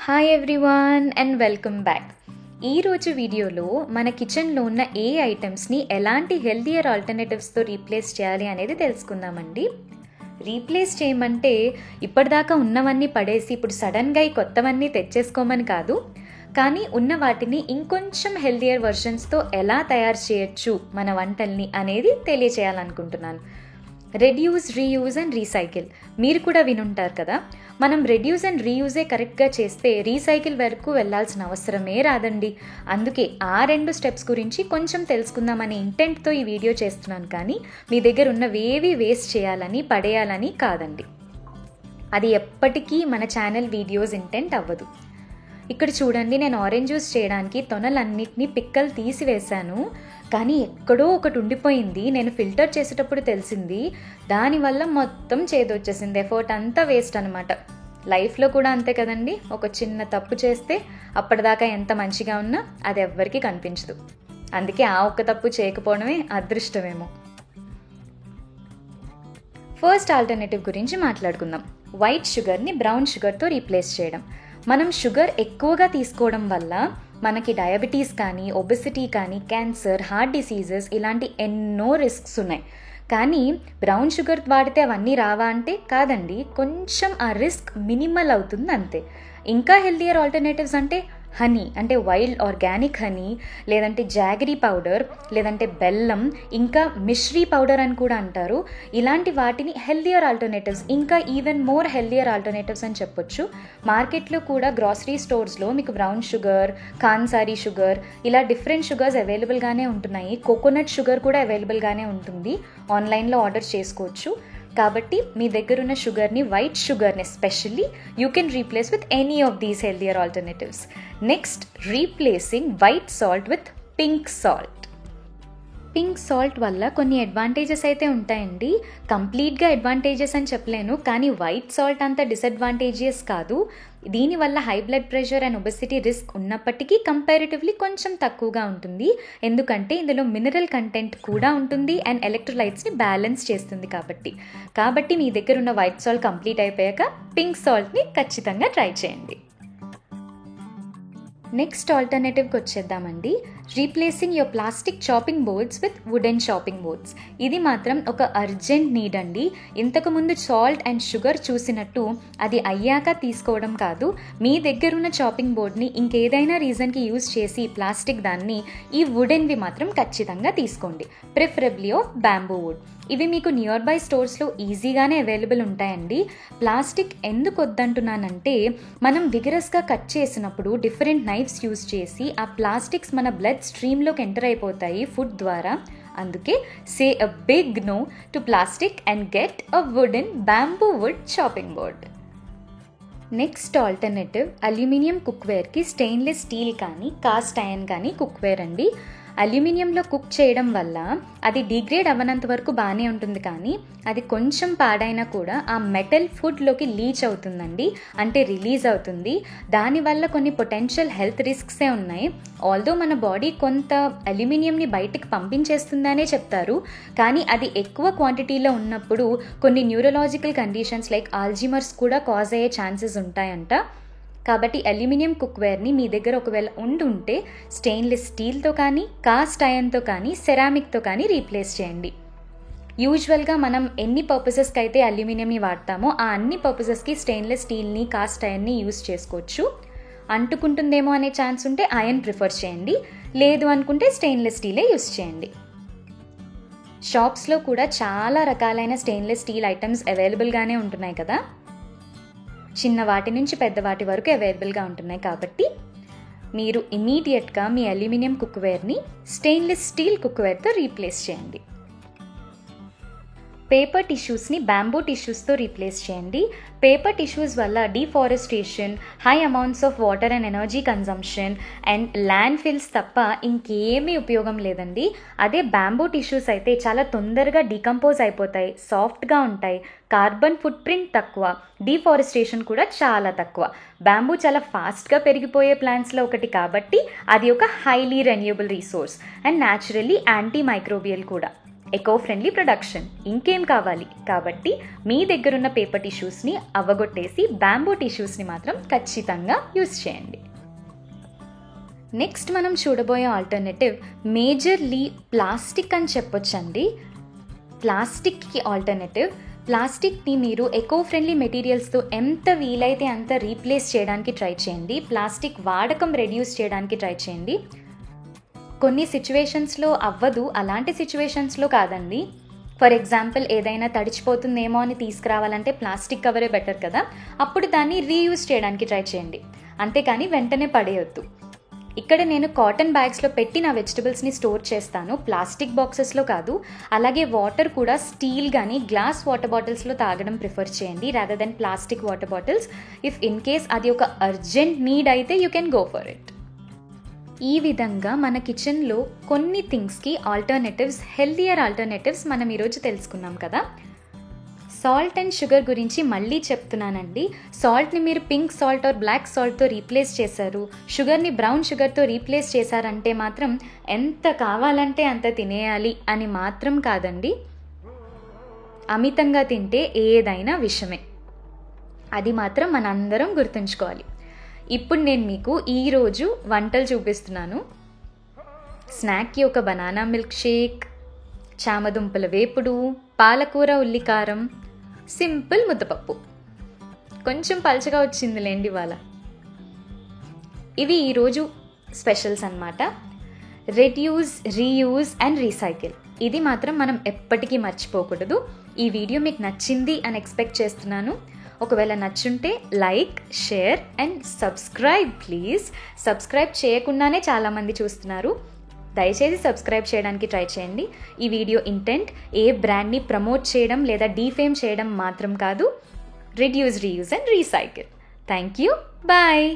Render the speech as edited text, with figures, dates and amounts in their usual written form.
Hi everyone and welcome back. ఈరోజు వీడియోలో మన కిచెన్లో ఉన్న ఏ ఐటమ్స్ని ఎలాంటి హెల్దియర్ ఆల్టర్నేటివ్స్తో రీప్లేస్ చేయాలి అనేది తెలుసుకుందామండి. రీప్లేస్ చేయమంటే ఇప్పటిదాకా ఉన్నవన్నీ పడేసి ఇప్పుడు సడన్గా ఈ కొత్తవన్నీ తెచ్చేసుకోమని కాదు, కానీ ఉన్న వాటిని ఇంకొంచెం హెల్దియర్ వర్షన్స్తో ఎలా తయారు చేయొచ్చు మన వంటల్ని అనేది తెలియచేయాలనుకుంటున్నాను. రెడ్యూస్, రీయూజ్ అండ్ రీసైకిల్ మీరు కూడా వినుంటారు కదా. మనం రెడ్యూస్ అండ్ రీయూజే కరెక్ట్గా చేస్తే రీసైకిల్ వరకు వెళ్ళాల్సిన అవసరమే రాదండి. అందుకే ఆ 2 స్టెప్స్ గురించి కొంచెం తెలుసుకుందామనే ఇంటెంట్తో ఈ వీడియో చేస్తున్నాను, కానీ మీ దగ్గర ఉన్నవేవి వేస్ట్ చేయాలని పడేయాలని కాదండి. అది ఎప్పటికీ మన ఛానల్ వీడియోస్ ఇంటెంట్ అవ్వదు. ఇక్కడ చూడండి, నేను ఆరెంజ్ జ్యూస్ చేయడానికి తొనలన్నిటినీ పిక్కలు తీసివేశాను, కానీ ఎక్కడో ఒకటి ఉండిపోయింది. నేను ఫిల్టర్ చేసేటప్పుడు తెలిసింది, దానివల్ల మొత్తం చేదొచ్చేసింది. ఎఫర్ట్ అంతా వేస్ట్ అనమాట. లైఫ్లో కూడా అంతే కదండి, ఒక చిన్న తప్పు చేస్తే అప్పటిదాకా ఎంత మంచిగా ఉన్నా అది ఎవ్వరికీ కనిపించదు. అందుకే ఆ ఒక్క తప్పు చేయకపోవడమే అదృష్టమేమో. ఫస్ట్ ఆల్టర్నేటివ్ గురించి మాట్లాడుకుందాం. వైట్ షుగర్ని బ్రౌన్ షుగర్తో రీప్లేస్ చేయడం. మనం షుగర్ ఎక్కువగా తీసుకోవడం వల్ల మనకి డయాబెటీస్ కానీ, ఒబెసిటీ కానీ, క్యాన్సర్, హార్ట్ డిసీజెస్ ఇలాంటి ఎన్నో రిస్క్స్ ఉన్నాయి. కానీ బ్రౌన్ షుగర్ వాడితే అవన్నీ రావా అంటే కాదండి, కొంచెం ఆ రిస్క్ మినిమల్ అవుతుంది అంతే. ఇంకా హెల్దియర్ ఆల్టర్నేటివ్స్ అంటే హనీ, అంటే వైల్డ్ ఆర్గానిక్ హనీ, లేదంటే జాగరీ పౌడర్, లేదంటే బెల్లం, ఇంకా మిశ్రీ పౌడర్ అని కూడా అంటారు. ఇలాంటి వాటిని హెల్దియర్ ఆల్టర్నేటివ్స్, ఇంకా ఈవెన్ మోర్ హెల్దియర్ ఆల్టర్నేటివ్స్ అని చెప్పొచ్చు. మార్కెట్లో కూడా గ్రాసరీ స్టోర్స్లో మీకు బ్రౌన్ షుగర్, ఖాన్సారీ షుగర్, ఇలా డిఫరెంట్ షుగర్స్ అవైలబుల్గానే ఉంటున్నాయి. కోకోనట్ షుగర్ కూడా అవైలబుల్గానే ఉంటుంది, ఆన్లైన్లో ఆర్డర్ చేసుకోవచ్చు. కాబట్టి మీ దగ్గరున్న షుగర్ని, వైట్ షుగర్ని especially, you can replace with any of these healthier alternatives. Next, replacing white salt with pink salt. Pink salt వల్ల కొన్ని అడ్వాంటేజెస్ అయితే ఉంటాయండి. కంప్లీట్గా అడ్వాంటేజెస్ అని చెప్పలేను, కానీ వైట్ సాల్ట్ అంత డిసడ్వాంటేజెస్ కాదు. దీనివల్ల high blood pressure and obesity risk ఉన్నప్పటికీ కంపారిటివ్లీ కొంచెం తక్కువగా ఉంటుంది. ఎందుకంటే ఇందులో మినరల్ కంటెంట్ కూడా ఉంటుంది అండ్ ఎలక్ట్రోలైట్స్ని బ్యాలెన్స్ చేస్తుంది. కాబట్టి మీ దగ్గర ఉన్న వైట్ సాల్ట్ కంప్లీట్ అయిపోయాక పింక్ సాల్ట్ని ఖచ్చితంగా ట్రై చేయండి. నెక్స్ట్ ఆల్టర్నేటివ్కి వచ్చేద్దామండి. Replacing your plastic chopping boards with wooden chopping boards. ఇది మాత్రం ఒక అర్జెంట్ నీడ్ అండి. ఇంతకుముందు సాల్ట్ అండ్ షుగర్ చూసినట్టు అది అయ్యాక తీసుకోవడం కాదు. మీ దగ్గరున్న చాపింగ్ బోర్డ్ని ఇంకేదైనా రీజన్కి యూజ్ చేసి ప్లాస్టిక్ దాన్ని, ఈ వుడెన్వి మాత్రం ఖచ్చితంగా తీసుకోండి. Preferably of bamboo wood. ఇవి మీకు నియర్ బై స్టోర్స్లో ఈజీగానే అవైలబుల్ ఉంటాయండి. ప్లాస్టిక్ ఎందుకు వద్దంటున్నానంటే, మనం విగరస్గా కట్ చేసినప్పుడు డిఫరెంట్ నైఫ్స్ యూజ్ చేసి ఆ ప్లాస్టిక్స్ మన బ్లడ్ స్ట్రీమ్లోకి ఎంటర్ అయిపోతాయి ఫుడ్ ద్వారా. అందుకే say a big no to plastic and get a wooden bamboo wood chopping board. Next alternative aluminium కుక్వేర్కి స్టెయిన్లెస్ స్టీల్ కానీ కాస్ట్ ఐరన్ కానీ కుక్వేర్ అండి. అల్యూమినియంలో కుక్ చేయడం వల్ల అది డిగ్రేడ్ అవ్వనంత వరకు బాగానే ఉంటుంది, కానీ అది కొంచెం పాడైనా కూడా ఆ మెటల్ ఫుడ్లోకి లీచ్ అవుతుందండి, అంటే రిలీజ్ అవుతుంది. దానివల్ల కొన్ని పొటెన్షియల్ హెల్త్ రిస్క్సే ఉన్నాయి. ఆల్దో మన బాడీ కొంత అల్యూమినియంని బయటికి పంపించేస్తుందనే చెప్తారు, కానీ అది ఎక్కువ క్వాంటిటీలో ఉన్నప్పుడు కొన్ని న్యూరలాజికల్ కండిషన్స్ లైక్ ఆల్జీమర్స్ కూడా కాజ్ అయ్యే ఛాన్సెస్ ఉంటాయంట. కాబట్టి అల్యూమినియం కుక్వేర్ని మీ దగ్గర ఒకవేళ ఉంటే స్టెయిన్లెస్ స్టీల్తో కానీ, కాస్ట్ ఐరన్తో కానీ, సెరామిక్తో కానీ రీప్లేస్ చేయండి. యూజువల్గా మనం ఎన్ని పర్పసెస్కి అయితే అల్యూమినియంని వాడతామో ఆ అన్ని పర్పసెస్కి స్టెయిన్లెస్ స్టీల్ని, కాస్ట్ ఐరన్ని యూజ్ చేసుకోవచ్చు. అంటుకుంటుందేమో అనే ఛాన్స్ ఉంటే ఐరన్ ప్రిఫర్ చేయండి, లేదు అనుకుంటే స్టెయిన్లెస్ స్టీలే యూజ్ చేయండి. షాప్స్లో కూడా చాలా రకాలైన స్టెయిన్లెస్ స్టీల్ ఐటమ్స్ అవైలబుల్గానే ఉంటున్నాయి కదా. చిన్న వాటి నుంచి పెద్ద వాటి వరకు అవైలబుల్గా ఉంటున్నాయి. కాబట్టి మీరు ఇమీడియట్గా మీ అల్యూమినియం కుక్వేర్ని స్టెయిన్లెస్ స్టీల్ కుక్వేర్తో రీప్లేస్ చేయండి. పేపర్ టిష్యూస్ని బ్యాంబూ టిష్యూస్తో రీప్లేస్ చేయండి. పేపర్ టిష్యూస్ వల్ల deforestation, high amounts of water and energy consumption and landfills తప్ప ఇంకేమీ ఉపయోగం లేదండి. అదే బ్యాంబూ టిష్యూస్ అయితే చాలా తొందరగా డీకంపోజ్ అయిపోతాయి, సాఫ్ట్గా ఉంటాయి, కార్బన్ ఫుట్ ప్రింట్ తక్కువ, డిఫారెస్టేషన్ కూడా చాలా తక్కువ. బ్యాంబూ చాలా ఫాస్ట్గా పెరిగిపోయే ప్లాంట్స్లో ఒకటి కాబట్టి అది ఒక highly renewable resource and naturally anti microbial కూడా. ఎకో ఫ్రెండ్లీ ప్రొడక్షన్, ఇంకేం కావాలి? కాబట్టి మీ దగ్గరున్న పేపర్ టిష్యూస్ని అవ్వగొట్టేసి బ్యాంబూ టిష్యూస్ని మాత్రం ఖచ్చితంగా యూస్ చేయండి. నెక్స్ట్ మనం చూడబోయే ఆల్టర్నేటివ్ మేజర్లీ ప్లాస్టిక్ అని చెప్పొచ్చండి. ప్లాస్టిక్కి ఆల్టర్నేటివ్, ప్లాస్టిక్ని మీరు ఎకో ఫ్రెండ్లీ మెటీరియల్స్తో ఎంత వీలైతే అంత రీప్లేస్ చేయడానికి ట్రై చేయండి. ప్లాస్టిక్ వాడకం రెడ్యూస్ చేయడానికి ట్రై చేయండి. కొన్ని సిచ్యువేషన్స్లో అవ్వదు, అలాంటి సిచ్యువేషన్స్లో కాదండి. ఫర్ ఎగ్జాంపుల్ ఏదైనా తడిచిపోతుందేమో అని తీసుకురావాలంటే ప్లాస్టిక్ కవరే బెటర్ కదా, అప్పుడు దాన్ని రీయూజ్ చేయడానికి ట్రై చేయండి, అంతేకాని వెంటనే పడేయొద్దు. ఇక్కడ నేను కాటన్ బ్యాగ్స్లో పెట్టి నా వెజిటబుల్స్ని స్టోర్ చేస్తాను, ప్లాస్టిక్ బాక్సెస్లో కాదు. అలాగే వాటర్ కూడా స్టీల్ కానీ గ్లాస్ వాటర్ బాటిల్స్లో తాగడం ప్రిఫర్ చేయండి rather than plastic water bottles. If in case అది ఒక అర్జెంట్ నీడ్ అయితే you can go for it. ఈ విధంగా మన కిచెన్లో కొన్ని థింగ్స్కి ఆల్టర్నేటివ్స్, హెల్దియర్ ఆల్టర్నేటివ్స్ మనం ఈరోజు తెలుసుకున్నాం కదా. సాల్ట్ అండ్ షుగర్ గురించి మళ్ళీ చెప్తున్నానండి. సాల్ట్ని మీరు పింక్ సాల్ట్ ఆర్ బ్లాక్ సాల్ట్తో రీప్లేస్ చేశారు, షుగర్ని బ్రౌన్ షుగర్తో రీప్లేస్ చేశారంటే మాత్రం ఎంత కావాలంటే అంత తినేయాలి అని మాత్రం కాదండి. అమితంగా తింటే ఏదైనా విషమే, అది మాత్రం మనందరం గుర్తుంచుకోవాలి. ఇప్పుడు నేను మీకు ఈరోజు వంటలు చూపిస్తున్నాను. స్నాక్కి ఒక బనానా మిల్క్ షేక్, చామదుంపల వేపుడు, పాలకూర ఉల్లికారం, సింపుల్ ముద్దపప్పు. కొంచెం పలచగా వచ్చిందిలేండి ఇవాళ. ఇవి ఈరోజు స్పెషల్స్ అన్నమాట. రెడ్యూస్, రీయూజ్ అండ్ రీసైకిల్, ఇది మాత్రం మనం ఎప్పటికీ మర్చిపోకూడదు. ఈ వీడియో మీకు నచ్చింది అని ఎక్స్పెక్ట్ చేస్తున్నాను. ఒకవేళ నచ్చుంటే like, share and subscribe please. Subscribe చేయకుండానే చాలామంది చూస్తున్నారు, దయచేసి సబ్స్క్రైబ్ చేయడానికి ట్రై చేయండి. ఈ వీడియో ఇంటెంట్ ఏ బ్రాండ్ని ప్రమోట్ చేయడం లేదా డీఫేమ్ చేయడం మాత్రం కాదు. Reduce, reuse and recycle. Thank you, bye.